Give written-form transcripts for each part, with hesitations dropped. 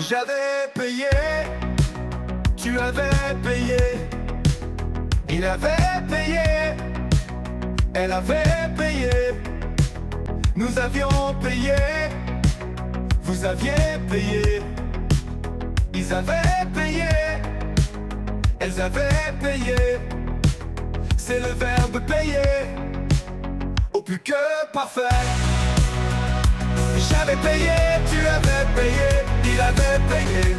J'avais payé, tu avais payé, il avait payé, elle avait payé, nous avions payé, vous aviez payé, ils avaient payé, elles avaient payé. C'est le verbe payer, au plus que parfait. J'avais payé, tu avais payé, il avait payé,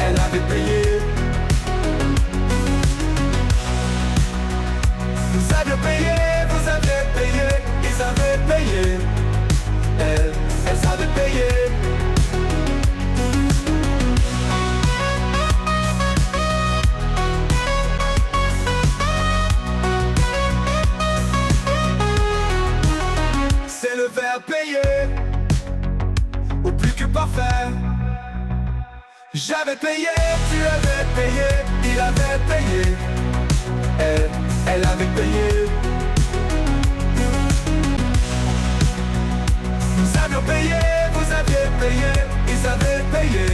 elle avait payé. Nous avions payé, vous aviez payé, ils avaient payé, elles avaient payé. C'est le verbe payer, au plus que parfait. J'avais payé, tu avais payé, il avait payé, elle avait payé. Nous avions payé, vous aviez payé, ils avaient payé.